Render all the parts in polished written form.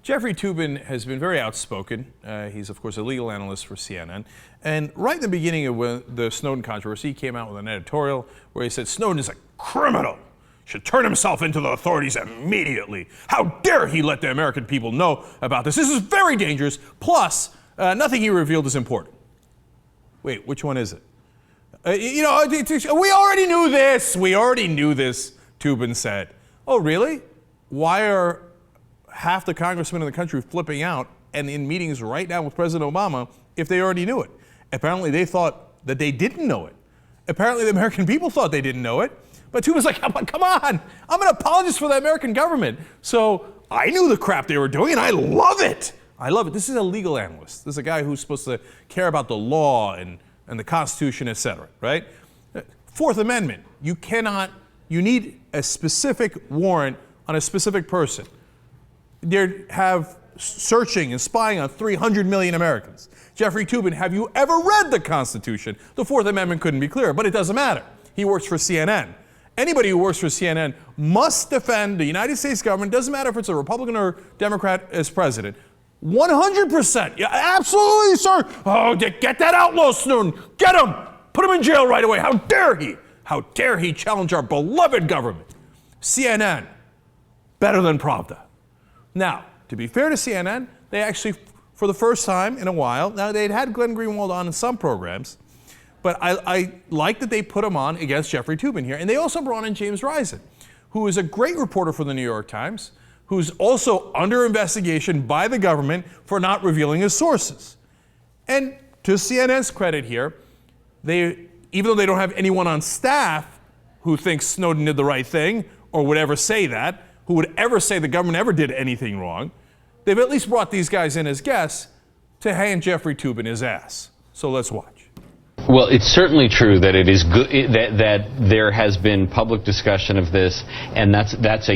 Jeffrey Toobin has been very outspoken. He's, of course, a legal analyst for CNN. And right in the beginning of the Snowden controversy, he came out with an editorial where he said Snowden is a criminal, should turn himself into the authorities immediately. How dare he let the American people know about this? This is very dangerous. Plus, nothing he revealed is important. Wait, which one is it? We already knew this. We already knew this, Toobin said. Oh, really? Why are half the congressmen in the country flipping out and in meetings right now with President Obama if they already knew it? Apparently they thought that they didn't know it. Apparently the American people thought they didn't know it. But Toobin's like, come on, I'm an apologist for the American government. So I knew the crap they were doing and I love it. I love it. This is a legal analyst. This is a guy who's supposed to care about the law and the Constitution, et cetera, right? Fourth Amendment, you need a specific warrant on a specific person. They have searching and spying on 300 million Americans. Jeffrey Toobin, have you ever read the Constitution? The Fourth Amendment couldn't be clearer, but it doesn't matter. He works for CNN. Anybody who works for CNN must defend the United States government, doesn't matter if it's a Republican or Democrat as president. 100%. Yeah, absolutely, sir. Oh, get that outlaw Snowden. Get him. Put him in jail right away. How dare he? How dare he challenge our beloved government? CNN, better than Pravda. Now, to be fair to CNN, they actually, for the first time in a while, now they'd had Glenn Greenwald on in some programs, but I like that they put him on against Jeffrey Toobin here. And they also brought in James Risen, who is a great reporter for the New York Times, who's also under investigation by the government for not revealing his sources. And to CNN's credit here, even though they don't have anyone on staff who thinks Snowden did the right thing or would ever say that, who would ever say the government ever did anything wrong, they've at least brought these guys in as guests to hand Jeffrey Toobin his ass. So let's watch. Well, it's certainly true that it is good that there has been public discussion of this, and that's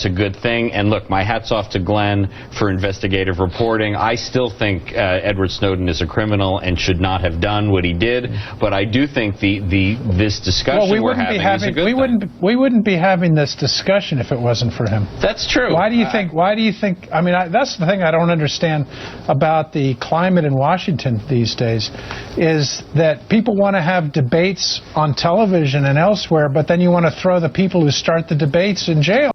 a good thing. And look, my hat's off to Glenn for investigative reporting. I still think Edward Snowden is a criminal and should not have done what he did. But I do think this discussion we're having is a good thing. We wouldn't be having this discussion if it wasn't for him. That's true. Why do you think? I mean, that's the thing I don't understand about the climate in Washington these days, is that people want to have debates on television and elsewhere, but then you want to throw the people who start the debates in jail.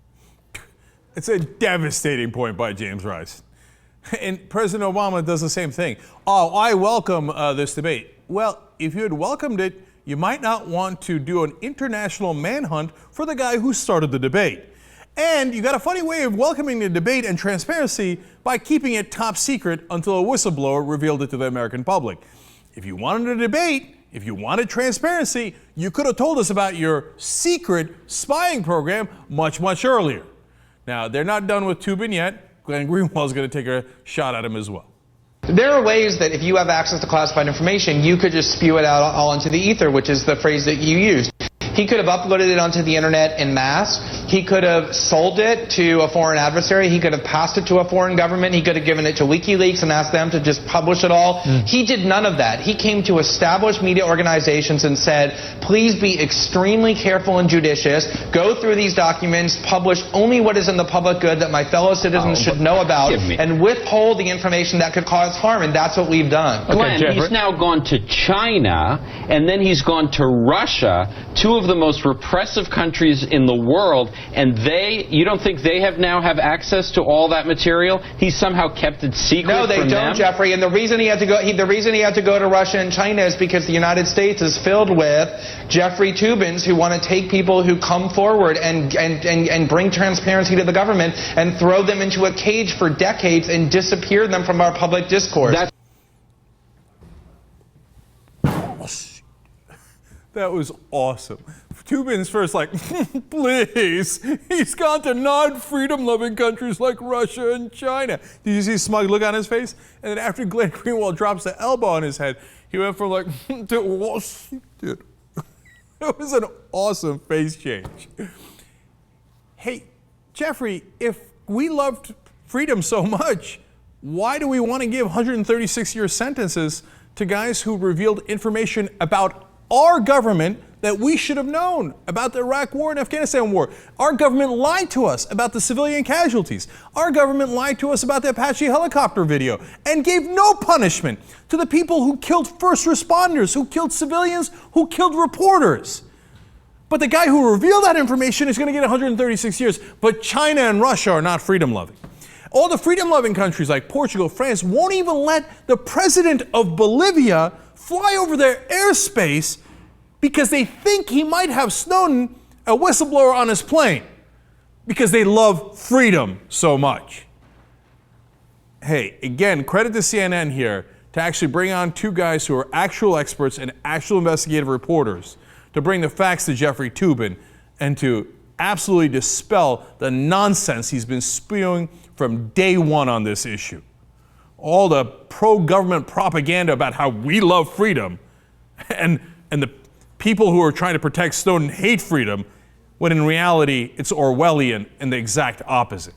It's a devastating point by James Rice. And President Obama does the same thing. Oh, I welcome this debate. Well, if you had welcomed it, you might not want to do an international manhunt for the guy who started the debate. And you got a funny way of welcoming the debate and transparency by keeping it top secret until a whistleblower revealed it to the American public. If you wanted a debate, if you wanted transparency, you could have told us about your secret spying program much, much earlier. Now, they're not done with Toobin yet. Glenn Greenwald is going to take a shot at him as well. There are ways that if you have access to classified information, you could just spew it out all into the ether, which is the phrase that you used. He could have uploaded it onto the internet en masse. He could have sold it to a foreign adversary. He could have passed it to a foreign government. He could have given it to WikiLeaks and asked them to just publish it all. He did none of that. He came to established media organizations and said, please be extremely careful and judicious. Go through these documents, publish only what is in the public good that my fellow citizens should know about, and withhold the information that could cause harm. And that's what we've done. Glenn, he's now gone to China, and then he's gone to Russia, two of the most repressive countries in the world, and you don't think they now have access to all that material? He somehow kept it secret from them? No, they don't, Jeffrey. And the reason he had to go to Russia and China is because the United States is filled with Jeffrey Toobins who want to take people who come forward and bring transparency to the government and throw them into a cage for decades and disappear them from our public discourse. That was awesome. Toobin's first like, please, he's gone to non-freedom-loving countries like Russia and China. Did you see a smug look on his face? And then after Glenn Greenwald drops the elbow on his head, he went from like, to Washington. It was an awesome face change. Hey, Jeffrey, if we loved freedom so much, why do we want to give 136-year sentences to guys who revealed information about our government that we should have known about the Iraq War and Afghanistan War. Our government lied to us about the civilian casualties. Our government lied to us about the Apache helicopter video and gave no punishment to the people who killed first responders, who killed civilians, who killed reporters. But the guy who revealed that information is going to get 136 years. But China and Russia are not freedom-loving. All the freedom-loving countries like Portugal, France, won't even let the president of Bolivia fly over their airspace because they think he might have Snowden, a whistleblower, on his plane, because they love freedom so much. Hey, again, credit to CNN here to actually bring on two guys who are actual experts and actual investigative reporters to bring the facts to Jeffrey Toobin and to absolutely dispel the nonsense he's been spewing from day one on this issue. All the pro-government propaganda about how we love freedom and the people who are trying to protect Snowden hate freedom, when in reality it's Orwellian and the exact opposite.